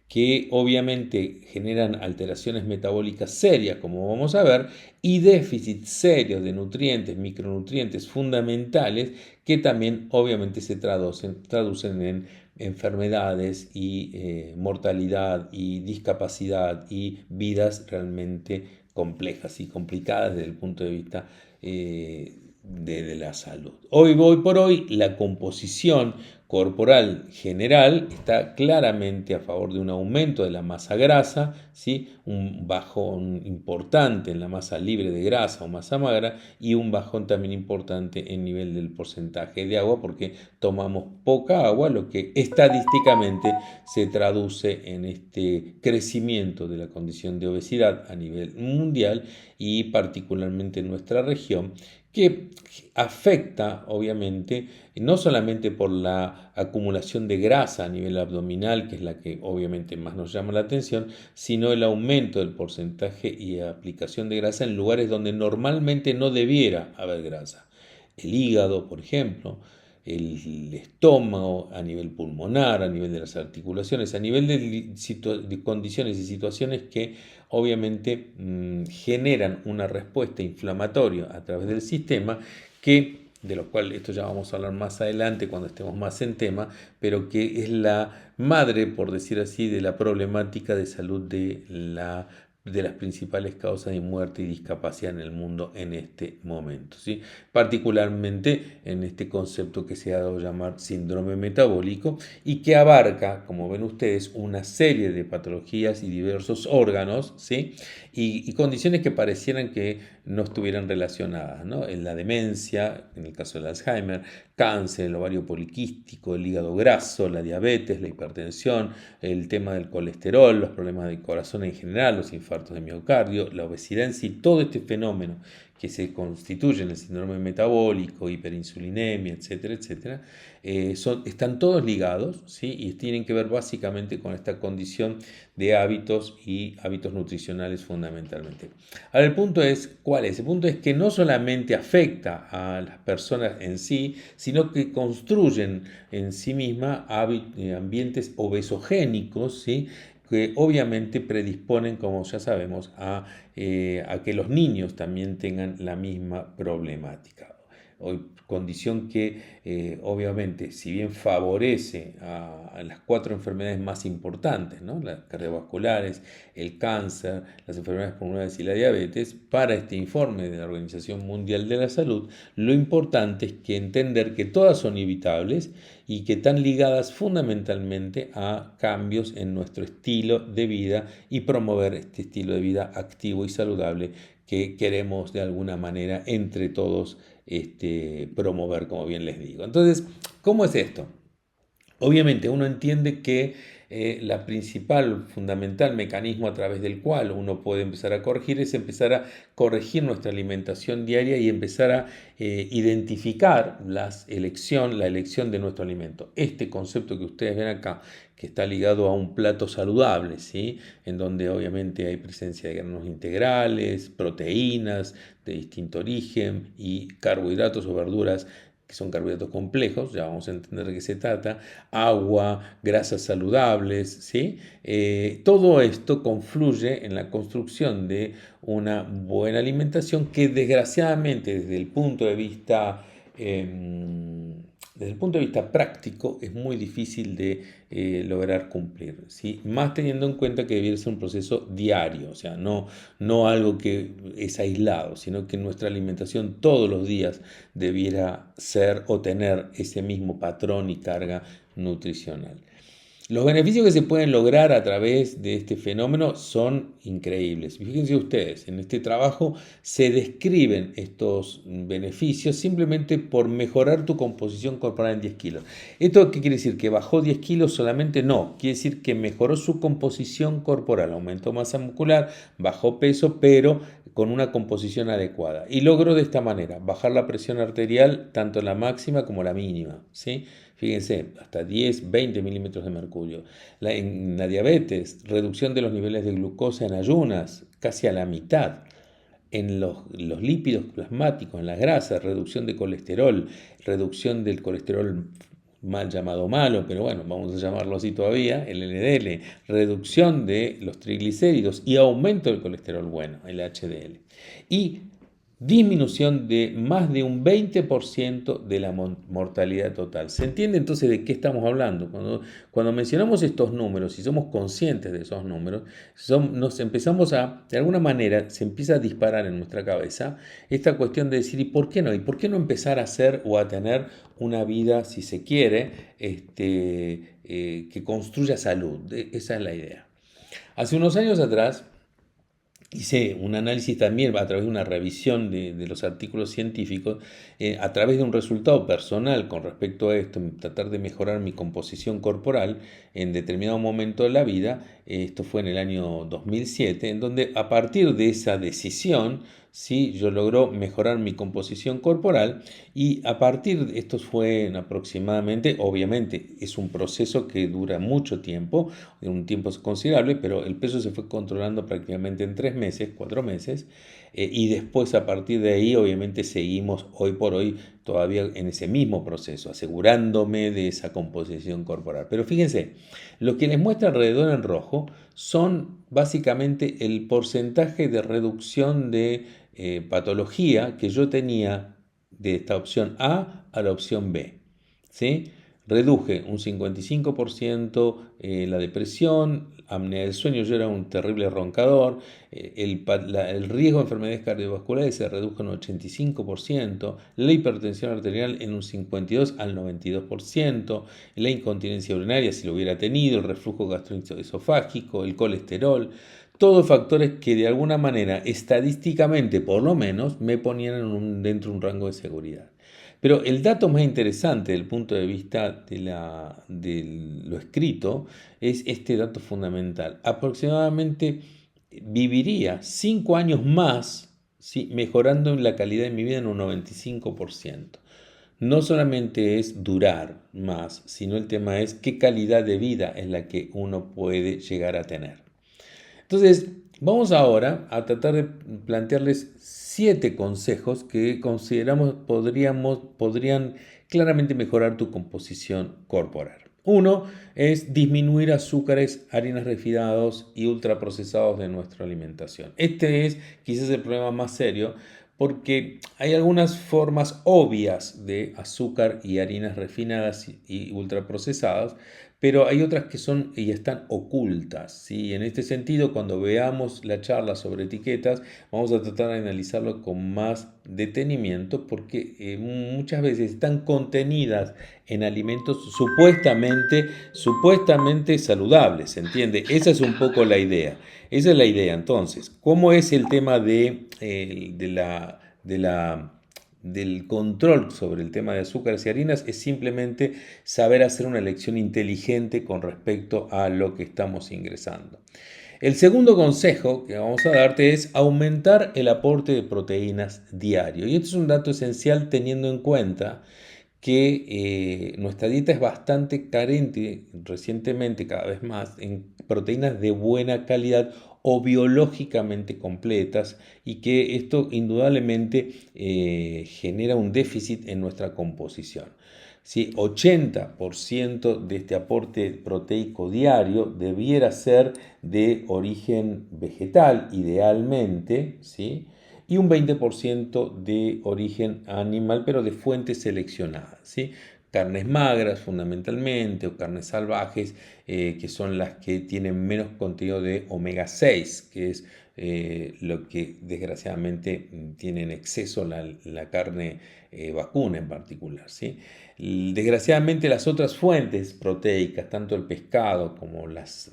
que obviamente generan alteraciones metabólicas serias, como vamos a ver, y déficits serios de nutrientes, micronutrientes fundamentales, que también obviamente se traducen en enfermedades y mortalidad y discapacidad y vidas realmente complejas y complicadas desde el punto de vista de la salud. Hoy por hoy la composición corporal general está claramente a favor de un aumento de la masa grasa, ¿sí? Un bajón importante en la masa libre de grasa o masa magra y un bajón también importante en nivel del porcentaje de agua porque tomamos poca agua, lo que estadísticamente se traduce en este crecimiento de la condición de obesidad a nivel mundial y particularmente en nuestra región, que afecta obviamente no solamente por la acumulación de grasa a nivel abdominal, que es la que obviamente más nos llama la atención, sino el aumento del porcentaje y aplicación de grasa en lugares donde normalmente no debiera haber grasa. El hígado, por ejemplo, el estómago, a nivel pulmonar, a nivel de las articulaciones, a nivel de condiciones y situaciones que obviamente generan una respuesta inflamatoria a través del sistema de lo cual esto ya vamos a hablar más adelante cuando estemos más en tema, pero que es la madre, por decir así, de la problemática de salud de las principales causas de muerte y discapacidad en el mundo en este momento, ¿sí? Particularmente en este concepto que se ha dado a llamar síndrome metabólico y que abarca, como ven ustedes, una serie de patologías y diversos órganos, ¿sí? Y condiciones que parecieran que no estuvieran relacionadas, ¿no? En la demencia, en el caso del Alzheimer, cáncer, el ovario poliquístico, el hígado graso, la diabetes, la hipertensión, el tema del colesterol, los problemas del corazón en general, los infartos de miocardio, la obesidad en sí, todo este fenómeno que se constituye en el síndrome metabólico, hiperinsulinemia, etcétera, etcétera, están todos ligados, ¿sí? Y tienen que ver básicamente con esta condición de hábitos y hábitos nutricionales fundamentalmente. Ahora el punto es, ¿cuál es? El punto es que no solamente afecta a las personas en sí, sino que construyen en sí mismas ambientes obesogénicos, ¿sí? Que obviamente predisponen, como ya sabemos, a que los niños también tengan la misma problemática. hoy, condición que obviamente, si bien favorece a las 4 enfermedades más importantes, ¿no? Las cardiovasculares, el cáncer, las enfermedades pulmonares y la diabetes, para este informe de la Organización Mundial de la Salud, lo importante es que entender que todas son evitables y que están ligadas fundamentalmente a cambios en nuestro estilo de vida y promover este estilo de vida activo y saludable que queremos de alguna manera entre todos promover, como bien les digo. Entonces, ¿cómo es esto? Obviamente uno entiende que la principal, fundamental mecanismo a través del cual uno puede empezar a corregir es empezar a corregir nuestra alimentación diaria y empezar a identificar la elección de nuestro alimento. Este concepto que ustedes ven acá, que está ligado a un plato saludable, ¿sí? En donde obviamente hay presencia de granos integrales, proteínas de distinto origen y carbohidratos o verduras que son carbohidratos complejos, ya vamos a entender de qué se trata, agua, grasas saludables, ¿sí? Todo esto confluye en la construcción de una buena alimentación que desgraciadamente desde el punto de vista práctico es muy difícil de lograr cumplir, ¿sí? Más teniendo en cuenta que debiera ser un proceso diario, o sea, no algo que es aislado, sino que nuestra alimentación todos los días debiera ser o tener ese mismo patrón y carga nutricional. Los beneficios que se pueden lograr a través de este fenómeno son increíbles. Fíjense ustedes, en este trabajo se describen estos beneficios simplemente por mejorar tu composición corporal en 10 kilos. ¿Esto qué quiere decir? ¿Que bajó 10 kilos solamente? No, quiere decir que mejoró su composición corporal, aumentó masa muscular, bajó peso, pero con una composición adecuada. Y logró de esta manera bajar la presión arterial, tanto la máxima como la mínima, ¿sí? Fíjense, hasta 10, 20 milímetros de mercurio. En la diabetes, reducción de los niveles de glucosa en ayunas, casi a la mitad. En los lípidos plasmáticos, en las grasas, reducción de colesterol, reducción del colesterol mal llamado malo, pero bueno, vamos a llamarlo así todavía, el LDL, reducción de los triglicéridos y aumento del colesterol bueno, el HDL. Y disminución de más de un 20% de la mortalidad total. ¿Se entiende entonces de qué estamos hablando? Cuando mencionamos estos números y somos conscientes de esos números, nos empezamos de alguna manera, se empieza a disparar en nuestra cabeza esta cuestión de decir, ¿y por qué no? ¿Y por qué no empezar a hacer o a tener una vida, si se quiere, que construya salud? Esa es la idea. Hace unos años atrás, hice un análisis también a través de una revisión de los artículos científicos, a través de un resultado personal con respecto a esto, tratar de mejorar mi composición corporal en determinado momento de la vida. Esto fue en el año 2007, en donde a partir de esa decisión, sí, yo logró mejorar mi composición corporal y a partir de esto fue aproximadamente, obviamente es un proceso que dura mucho tiempo, un tiempo considerable, pero el peso se fue controlando prácticamente en 3 meses, 4 meses, y después a partir de ahí obviamente seguimos hoy por hoy todavía en ese mismo proceso, asegurándome de esa composición corporal. Pero fíjense, lo que les muestra alrededor en rojo son básicamente el porcentaje de reducción de patología que yo tenía de esta opción A la opción B, ¿sí? Reduje un 55% la depresión, apnea del sueño, yo era un terrible roncador, el riesgo de enfermedades cardiovasculares se redujo en un 85%, la hipertensión arterial en un 52 al 92%, la incontinencia urinaria si lo hubiera tenido, el reflujo gastroesofágico, el colesterol, todos factores que de alguna manera, estadísticamente por lo menos, me ponían dentro de un rango de seguridad. Pero el dato más interesante desde el punto de vista de lo escrito es este dato fundamental. Aproximadamente viviría 5 años más, ¿sí?, mejorando la calidad de mi vida en un 95%. No solamente es durar más, sino el tema es qué calidad de vida es la que uno puede llegar a tener. Entonces, vamos ahora a tratar de plantearles 7 consejos que consideramos podrían claramente mejorar tu composición corporal. Uno es disminuir azúcares, harinas refinados y ultraprocesados de nuestra alimentación. Este es quizás el problema más serio porque hay algunas formas obvias de azúcar y harinas refinadas y ultraprocesadas, pero hay otras que son y están ocultas, ¿sí? En este sentido, cuando veamos la charla sobre etiquetas, vamos a tratar de analizarlo con más detenimiento porque muchas veces están contenidas en alimentos supuestamente saludables, ¿se entiende? Esa es un poco la idea. Esa es la idea. Entonces, ¿cómo es el tema del control sobre el tema de azúcares y harinas? Es simplemente saber hacer una elección inteligente con respecto a lo que estamos ingresando. El segundo consejo que vamos a darte es aumentar el aporte de proteínas diario. Y esto es un dato esencial teniendo en cuenta que nuestra dieta es bastante carente recientemente, cada vez más, en proteínas de buena calidad o biológicamente completas y que esto indudablemente genera un déficit en nuestra composición. ¿Sí? 80% de este aporte proteico diario debiera ser de origen vegetal, idealmente, ¿sí? Y un 20% de origen animal, pero de fuentes seleccionadas, ¿sí? Carnes magras fundamentalmente o carnes salvajes, que son las que tienen menos contenido de omega 6, que es lo que desgraciadamente tiene en exceso la carne vacuna en particular, ¿sí? Desgraciadamente las otras fuentes proteicas, tanto el pescado como las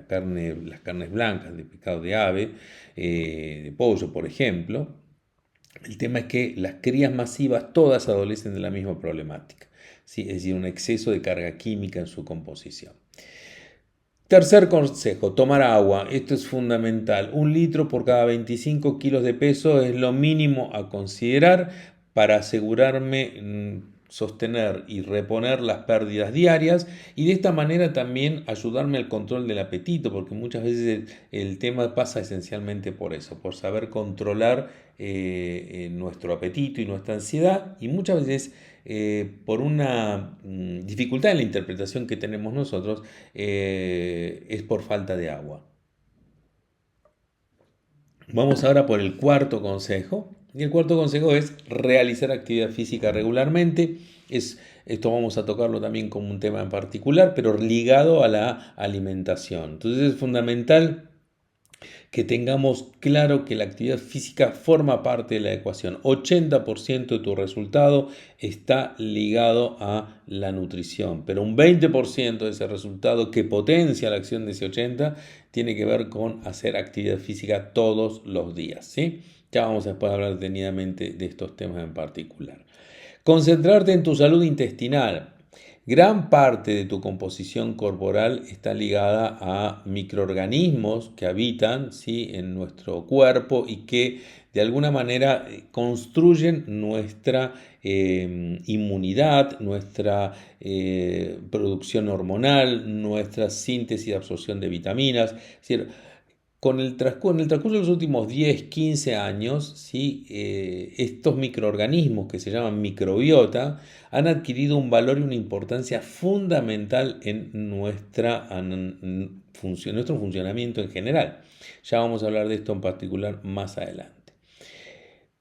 carnes blancas, de pescado de ave, de pollo por ejemplo, el tema es que las crías masivas todas adolecen de la misma problemática, ¿sí? Es decir, un exceso de carga química en su composición. Tercer consejo, tomar agua. Esto es fundamental. 1 litro por cada 25 kilos de peso es lo mínimo a considerar para asegurarme sostener y reponer las pérdidas diarias y de esta manera también ayudarme al control del apetito, porque muchas veces el tema pasa esencialmente por eso, por saber controlar nuestro apetito y nuestra ansiedad y muchas veces por una dificultad en la interpretación que tenemos nosotros, es por falta de agua. Vamos ahora por el cuarto consejo. Y el cuarto consejo es realizar actividad física regularmente. Esto vamos a tocarlo también como un tema en particular, pero ligado a la alimentación. Entonces es fundamental que tengamos claro que la actividad física forma parte de la ecuación. 80% de tu resultado está ligado a la nutrición, pero un 20% de ese resultado que potencia la acción de ese 80% tiene que ver con hacer actividad física todos los días, ¿sí? Ya vamos después a hablar detenidamente de estos temas en particular. Concentrarte en tu salud intestinal. Gran parte de tu composición corporal está ligada a microorganismos que habitan, ¿sí?, en nuestro cuerpo y que de alguna manera construyen nuestra inmunidad, nuestra producción hormonal, nuestra síntesis y absorción de vitaminas. Es decir, en el transcurso de los últimos 10, 15 años, ¿sí? Estos microorganismos que se llaman microbiota han adquirido un valor y una importancia fundamental en nuestro funcionamiento en general. Ya vamos a hablar de esto en particular más adelante.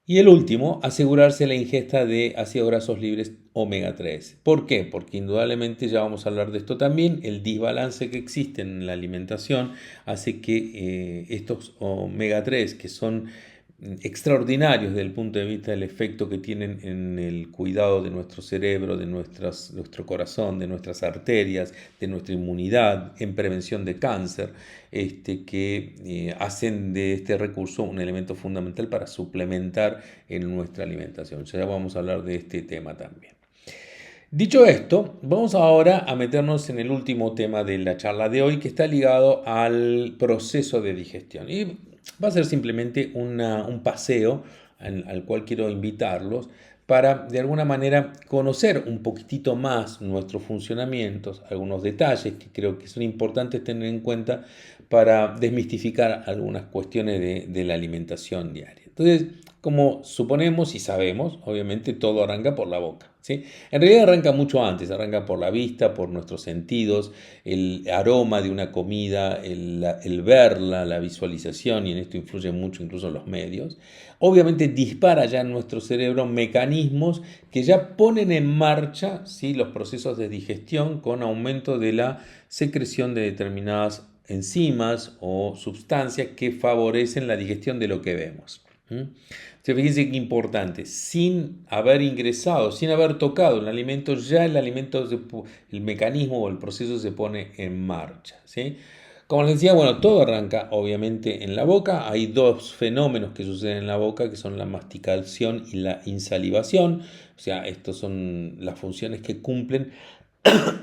Y el último, asegurarse la ingesta de ácidos grasos libres omega 3. ¿Por qué? Porque indudablemente, ya vamos a hablar de esto también, el desbalance que existe en la alimentación hace que estos omega 3, que son extraordinarios desde el punto de vista del efecto que tienen en el cuidado de nuestro cerebro, de nuestro corazón, de nuestras arterias, de nuestra inmunidad, en prevención de cáncer, que hacen de este recurso un elemento fundamental para suplementar en nuestra alimentación. Ya vamos a hablar de este tema también. Dicho esto, vamos ahora a meternos en el último tema de la charla de hoy, que está ligado al proceso de digestión. Y va a ser simplemente un paseo al cual quiero invitarlos para de alguna manera conocer un poquitito más nuestros funcionamientos, algunos detalles que creo que son importantes tener en cuenta para desmistificar algunas cuestiones de la alimentación diaria. Entonces, como suponemos y sabemos, obviamente todo arranca por la boca, ¿sí? En realidad arranca mucho antes, arranca por la vista, por nuestros sentidos, el aroma de una comida, el verla, la visualización, y en esto influyen mucho incluso los medios. Obviamente dispara ya en nuestro cerebro mecanismos que ya ponen en marcha, ¿sí?, los procesos de digestión con aumento de la secreción de determinadas enzimas o sustancias que favorecen la digestión de lo que vemos. Entonces, fíjense qué importante, sin haber ingresado, sin haber tocado un alimento, ya el alimento, el mecanismo o el proceso se pone en marcha, ¿sí? Como les decía, bueno, todo arranca obviamente en la boca. Hay dos fenómenos que suceden en la boca, que son la masticación y la insalivación. O sea, estas son las funciones que cumplen.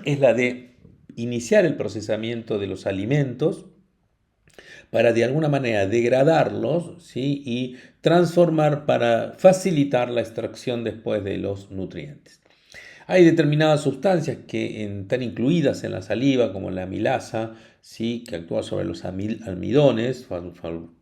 Es la de iniciar el procesamiento de los alimentos para de alguna manera degradarlos, ¿sí?, y transformar para facilitar la extracción después de los nutrientes. Hay determinadas sustancias que están incluidas en la saliva, como la amilasa, ¿sí?, que actúa sobre los almidones,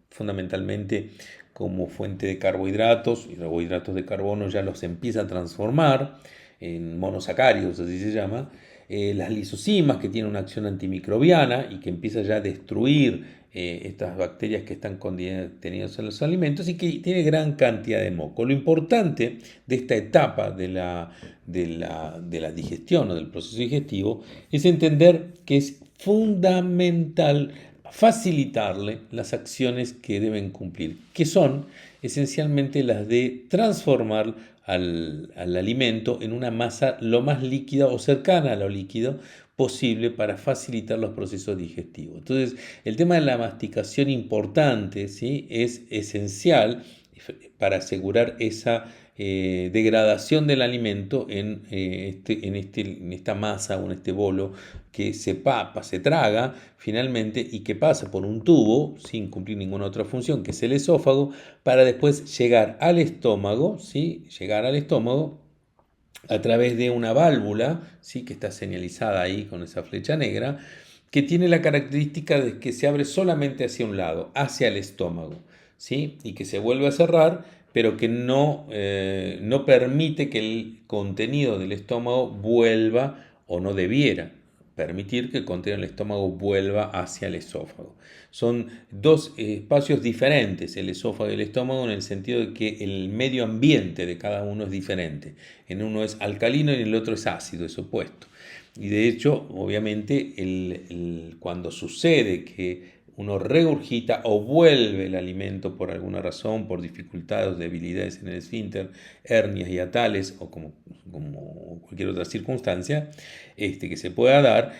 fundamentalmente como fuente de carbohidratos, y luego hidratos de carbono ya los empieza a transformar en monosacáridos, así se llama. Las lisosimas, que tienen una acción antimicrobiana y que empieza ya a destruir estas bacterias que están contenidas en los alimentos, y que tiene gran cantidad de moco. Lo importante de esta etapa de la digestión o del proceso digestivo es entender que es fundamental facilitarle las acciones que deben cumplir, que son esencialmente las de transformar al alimento en una masa lo más líquida o cercana a lo líquido posible para facilitar los procesos digestivos. Entonces, el tema de la masticación importante, ¿sí?, es esencial para asegurar esa degradación del alimento en esta masa o en este bolo que se traga finalmente y que pasa por un tubo sin cumplir ninguna otra función, que es el esófago, para después llegar al estómago, ¿sí?, llegar al estómago a través de una válvula, ¿sí?, que está señalizada ahí con esa flecha negra, que tiene la característica de que se abre solamente hacia un lado, hacia el estómago, ¿sí?, y que se vuelve a cerrar, pero que no permite que el contenido del estómago vuelva, o no debiera permitir que el contenido del estómago vuelva hacia el esófago. Son dos espacios diferentes, el esófago y el estómago, en el sentido de que el medio ambiente de cada uno es diferente. En uno es alcalino y en el otro es ácido, es opuesto. Y de hecho, obviamente, cuando sucede que uno regurgita o vuelve el alimento por alguna razón, por dificultades o debilidades en el esfínter, hernias hiatales o como cualquier otra circunstancia que se pueda dar,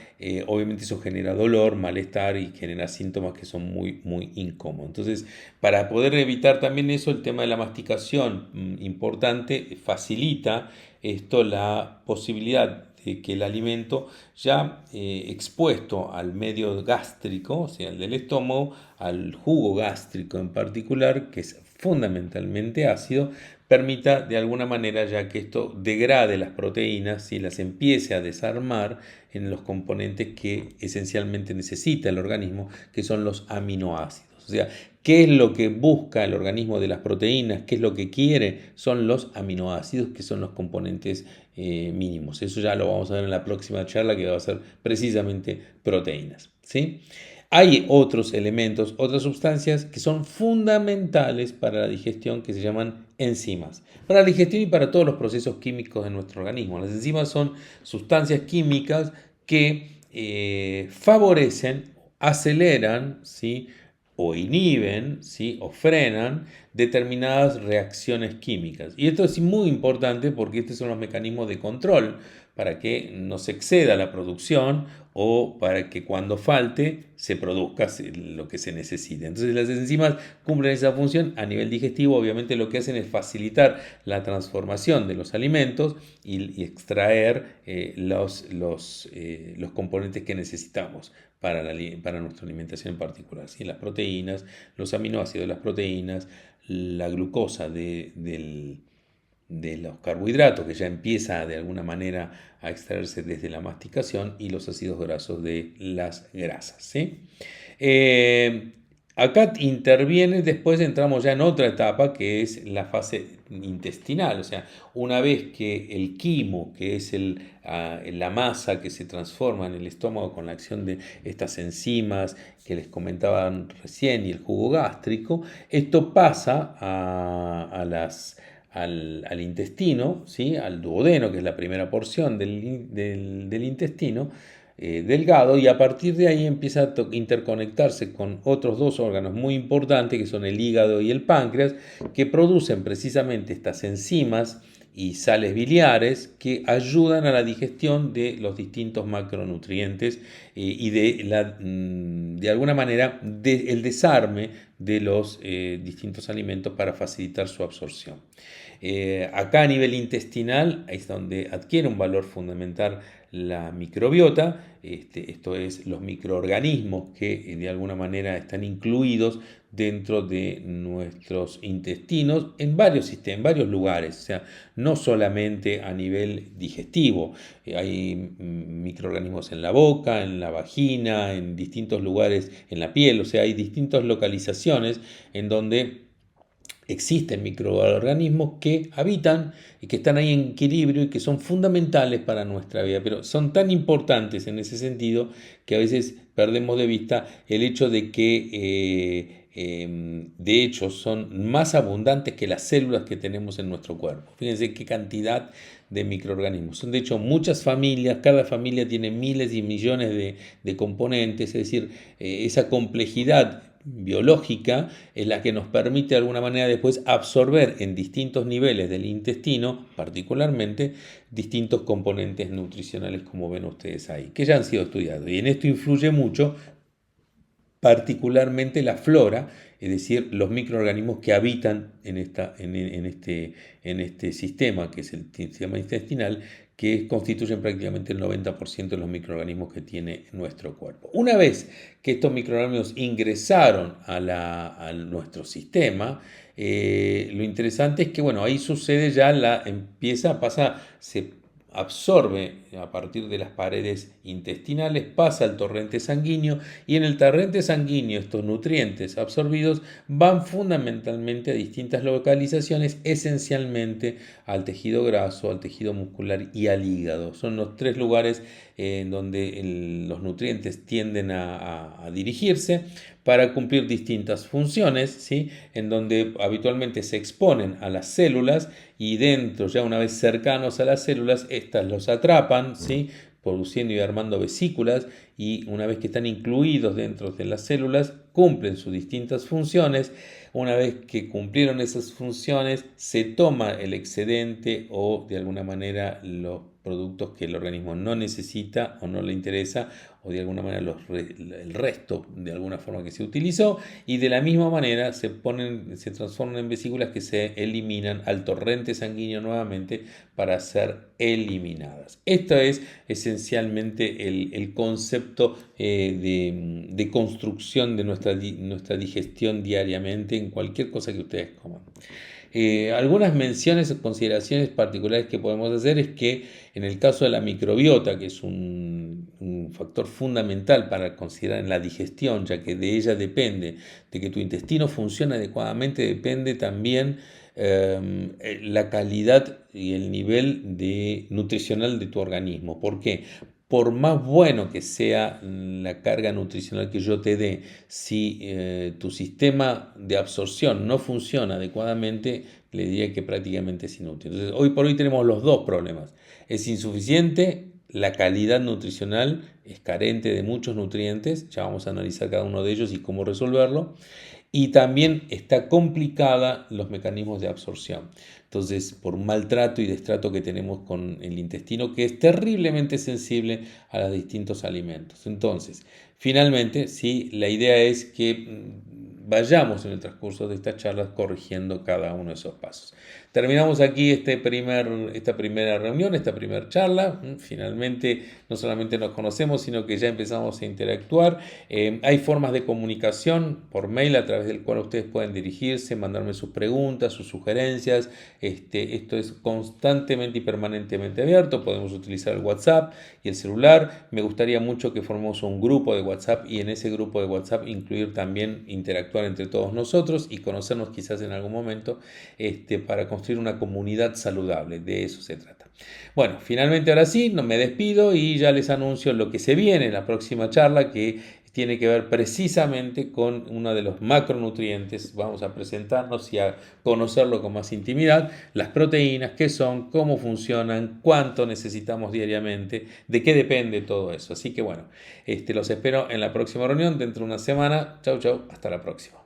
obviamente eso genera dolor, malestar y genera síntomas que son muy, muy incómodos. Entonces, para poder evitar también eso, el tema de la masticación, importante, facilita esto la posibilidad de que el alimento ya expuesto al medio gástrico, o sea, el del estómago, al jugo gástrico en particular, que es fundamentalmente ácido, permita de alguna manera ya que esto degrade las proteínas y las empiece a desarmar en los componentes que esencialmente necesita el organismo, que son los aminoácidos. O sea, ¿qué es lo que busca el organismo de las proteínas? ¿Qué es lo que quiere? Son los aminoácidos, que son los componentes mínimos. Eso ya lo vamos a ver en la próxima charla, que va a ser precisamente proteínas, ¿sí? Hay otros elementos, otras sustancias que son fundamentales para la digestión, que se llaman enzimas. Para la digestión y para todos los procesos químicos de nuestro organismo. Las enzimas son sustancias químicas que favorecen, aceleran, ¿sí?, o inhiben, ¿sí?, o frenan determinadas reacciones químicas. Y esto es muy importante porque estos son los mecanismos de control para que no se exceda la producción o para que cuando falte se produzca lo que se necesite. Entonces las enzimas cumplen esa función a nivel digestivo. Obviamente lo que hacen es facilitar la transformación de los alimentos y extraer los componentes que necesitamos para nuestra alimentación en particular, ¿sí? Las proteínas, los aminoácidos de las proteínas, la glucosa de los carbohidratos, que ya empieza de alguna manera a extraerse desde la masticación, y los ácidos grasos de las grasas, ¿sí? Acá interviene, después entramos ya en otra etapa que es la fase intestinal, o sea, una vez que el quimo, que es la masa que se transforma en el estómago con la acción de estas enzimas que les comentaba recién y el jugo gástrico, esto pasa al intestino, ¿sí? Al duodeno, que es la primera porción del intestino, delgado, y a partir de ahí empieza a interconectarse con otros dos órganos muy importantes que son el hígado y el páncreas, que producen precisamente estas enzimas y sales biliares que ayudan a la digestión de los distintos macronutrientes y de alguna manera el desarme de los distintos alimentos para facilitar su absorción. Acá a nivel intestinal es donde adquiere un valor fundamental la microbiota, esto es los microorganismos que de alguna manera están incluidos dentro de nuestros intestinos en varios sistemas, en varios lugares, o sea, no solamente a nivel digestivo, hay microorganismos en la boca, en la vagina, en distintos lugares en la piel, o sea, hay distintas localizaciones en donde existen microorganismos que habitan y que están ahí en equilibrio y que son fundamentales para nuestra vida, pero son tan importantes en ese sentido que a veces perdemos de vista el hecho de que de hecho son más abundantes que las células que tenemos en nuestro cuerpo. Fíjense qué cantidad de microorganismos. Son de hecho muchas familias, cada familia tiene miles y millones de componentes, es decir, esa complejidad biológica es la que nos permite de alguna manera después absorber en distintos niveles del intestino, particularmente, distintos componentes nutricionales como ven ustedes ahí, que ya han sido estudiados. Y en esto influye mucho particularmente la flora, es decir, los microorganismos que habitan en este sistema, que es el sistema intestinal, que constituyen prácticamente el 90% de los microorganismos que tiene nuestro cuerpo. Una vez que estos microorganismos ingresaron a nuestro sistema, lo interesante es que, bueno, ahí sucede ya se absorbe a partir de las paredes intestinales, pasa al torrente sanguíneo y en el torrente sanguíneo estos nutrientes absorbidos van fundamentalmente a distintas localizaciones, esencialmente al tejido graso, al tejido muscular y al hígado. Son los tres lugares en donde los nutrientes tienden a dirigirse para cumplir distintas funciones, ¿sí? En donde habitualmente se exponen a las células y dentro, ya una vez cercanos a las células, estas los atrapan, ¿sí? Produciendo y armando vesículas, y una vez que están incluidos dentro de las células, cumplen sus distintas funciones. Una vez que cumplieron esas funciones, se toma el excedente o de alguna manera los productos que el organismo no necesita o no le interesa, o de alguna manera el resto de alguna forma que se utilizó, y de la misma manera se transforman en vesículas que se eliminan al torrente sanguíneo nuevamente para ser eliminadas. Esto es esencialmente el concepto de construcción de nuestra digestión diariamente en cualquier cosa que ustedes coman. Algunas menciones o consideraciones particulares que podemos hacer es que en el caso de la microbiota, que es un factor fundamental para considerar en la digestión, ya que de ella depende, de que tu intestino funcione adecuadamente, depende también la calidad y el nivel nutricional de tu organismo. ¿Por qué? Por más bueno que sea la carga nutricional que yo te dé, si tu sistema de absorción no funciona adecuadamente, le diría que prácticamente es inútil. Entonces, hoy por hoy tenemos los dos problemas. Es insuficiente, la calidad nutricional es carente de muchos nutrientes, ya vamos a analizar cada uno de ellos y cómo resolverlo. Y también está complicada los mecanismos de absorción. Entonces, por un maltrato y destrato que tenemos con el intestino, que es terriblemente sensible a los distintos alimentos. Entonces, finalmente, sí, la idea es que vayamos en el transcurso de estas charlas corrigiendo cada uno de esos pasos. terminamos aquí esta primera reunión, esta primera charla. Finalmente no solamente nos conocemos, sino que ya empezamos a interactuar. Hay formas de comunicación por mail a través del cual ustedes pueden dirigirse, mandarme sus preguntas, sus sugerencias. Esto es constantemente y permanentemente abierto. Podemos utilizar el WhatsApp y el celular. Me gustaría mucho que formemos un grupo de WhatsApp y en ese grupo de WhatsApp incluir también interactuar entre todos nosotros y conocernos quizás en algún momento para construir una comunidad saludable. De eso se trata. Bueno, finalmente ahora sí, no me despido y ya les anuncio lo que se viene en la próxima charla, que tiene que ver precisamente con uno de los macronutrientes. Vamos a presentarnos y a conocerlo con más intimidad, las proteínas, qué son, cómo funcionan, cuánto necesitamos diariamente, de qué depende todo eso. Así que bueno, los espero en la próxima reunión dentro de una semana. Chau, chau, hasta la próxima.